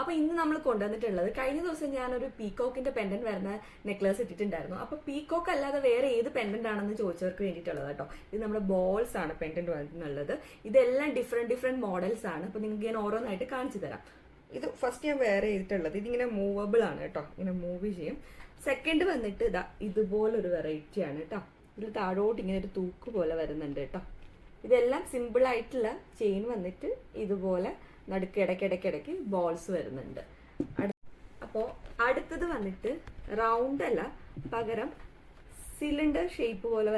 അപ്പൊ ഇന്ന് നമ്മൾ കൊണ്ടുവന്നിട്ടുള്ളത്, കഴിഞ്ഞ ദിവസം ഞാനൊരു പീകോക്കിന്റെ പെൻഡന്റ് വരുന്ന നെക്ലേസ് ഇട്ടിട്ടുണ്ടായിരുന്നു. അപ്പൊ പീകോക്ക് അല്ലാതെ വേറെ ഏത് പെൻഡന്റ് ആണെന്ന് ചോദിച്ചവർക്ക് വേണ്ടിയിട്ടുള്ളത് കേട്ടോ. ഇത് നമ്മുടെ ബോൾസ് ആണ് പെൻഡന്റ് വന്നിട്ടുള്ളത്. ഇതെല്ലാം ഡിഫറെന്റ് മോഡൽസ് ആണ്. അപ്പൊ നിങ്ങൾക്ക് ഞാൻ ഓരോന്നായിട്ട് കാണിച്ചു തരാം. ഇത് ഫസ്റ്റ് ഞാൻ വേറെ ചെയ്തിട്ടുള്ളത്, ഇതിങ്ങനെ മൂവബിൾ ആണ് കേട്ടോ, ഇങ്ങനെ മൂവ് ചെയ്യും. സെക്കൻഡ് വന്നിട്ട് ഇതാ ഇതുപോലൊരു വെറൈറ്റി ആണ് കേട്ടോ. ഇതിൽ താഴോട്ട് ഇങ്ങനെ ഒരു തൂക്ക് പോലെ വരുന്നുണ്ട് കേട്ടോ. ഇതെല്ലാം സിമ്പിൾ ആയിട്ടുള്ള ചെയിൻ വന്നിട്ട് ഇതുപോലെ നടുക്ക് ഇടയ്ക്കിടയ്ക്കിടയ്ക്ക് ബോൾസ് വരുന്നുണ്ട്. അപ്പോൾ അടുത്തത് വന്നിട്ട് റൗണ്ട് അല്ല, പകരം സിലിണ്ടർ ഷേപ്പ് പോലെ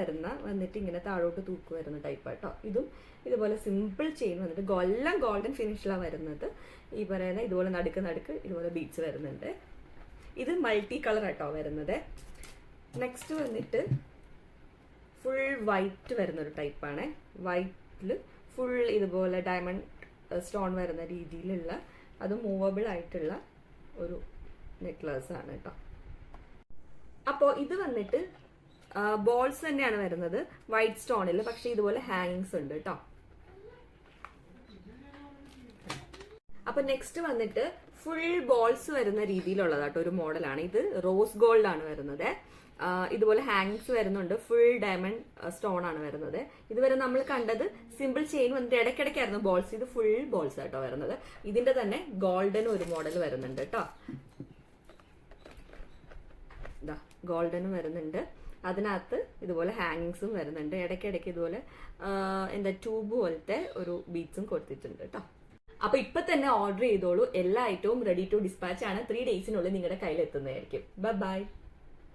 വന്നിട്ട് ഇങ്ങനെ താഴോട്ട് തൂക്ക് വരുന്ന ടൈപ്പ് കേട്ടോ. ഇതും ഇതുപോലെ സിമ്പിൾ ചെയിൻ വന്നിട്ട് എല്ലാം ഗോൾഡൻ ഫിനിഷിലാണ് വരുന്നത്. ഈ പറയുന്ന ഇതുപോലെ നടുക്ക് ഇതുപോലെ ബീഡ്സ് വരുന്നുണ്ട്. ഇത് മൾട്ടി കളർ ആട്ടോ വരുന്നത്. നെക്സ്റ്റ് വന്നിട്ട് ഫുൾ വൈറ്റ് വരുന്നൊരു ടൈപ്പാണ്. വൈറ്റിൽ ഫുൾ ഇതുപോലെ ഡയമണ്ട് സ്റ്റോൺ വരുന്ന രീതിയിലുള്ള, അത് മൂവബിൾ ആയിട്ടുള്ള ഒരു നെക്ലേസ് ആണ് കേട്ടോ. അപ്പോൾ ഇത് വന്നിട്ട് ബോൾസ് തന്നെയാണ് വരുന്നത് വൈറ്റ് സ്റ്റോണിൽ, പക്ഷെ ഇതുപോലെ ഹാങ്ങിങ്സ് ഉണ്ട് കേട്ടോ. അപ്പൊ നെക്സ്റ്റ് വന്നിട്ട് ഫുൾ ബോൾസ് വരുന്ന രീതിയിലുള്ളതാട്ടോ ഒരു മോഡലാണ്. ഇത് റോസ് ഗോൾഡ് ആണ് വരുന്നത്. ഇതുപോലെ ഹാങ്ങിങ്സ് വരുന്നുണ്ട്. ഫുൾ ഡയമണ്ട് സ്റ്റോൺ ആണ് വരുന്നത്. ഇതുവരെ നമ്മൾ കണ്ടത് സിമ്പിൾ ചെയിൻ വന്നിട്ട് ഇടയ്ക്കിടയ്ക്കായിരുന്നു ബോൾസ്. ഇത് ഫുൾ ബോൾസ് ആട്ടോ വരുന്നത്. ഇതിന്റെ തന്നെ ഗോൾഡൻ ഒരു മോഡൽ വരുന്നുണ്ട് കേട്ടോ. ഇതാ ഗോൾഡനും വരുന്നുണ്ട്. അതിനകത്ത് ഇതുപോലെ ഹാങ്ങിങ്സും വരുന്നുണ്ട്. ഇടയ്ക്കിടയ്ക്ക് ഇതുപോലെ എന്താ ട്യൂബ് പോലത്തെ ഒരു ബീഡ്സും കൊടുത്തിട്ടുണ്ട് കേട്ടോ. അപ്പൊ ഇപ്പൊ തന്നെ ഓർഡർ ചെയ്തോളൂ. എല്ലാ ഐറ്റവും റെഡി ടു ഡിസ്പാച്ച് ആണ്. 3 ഡേയ്സിനുള്ളിൽ നിങ്ങളുടെ കയ്യിൽ എത്തുന്നതായിരിക്കും. ബൈ.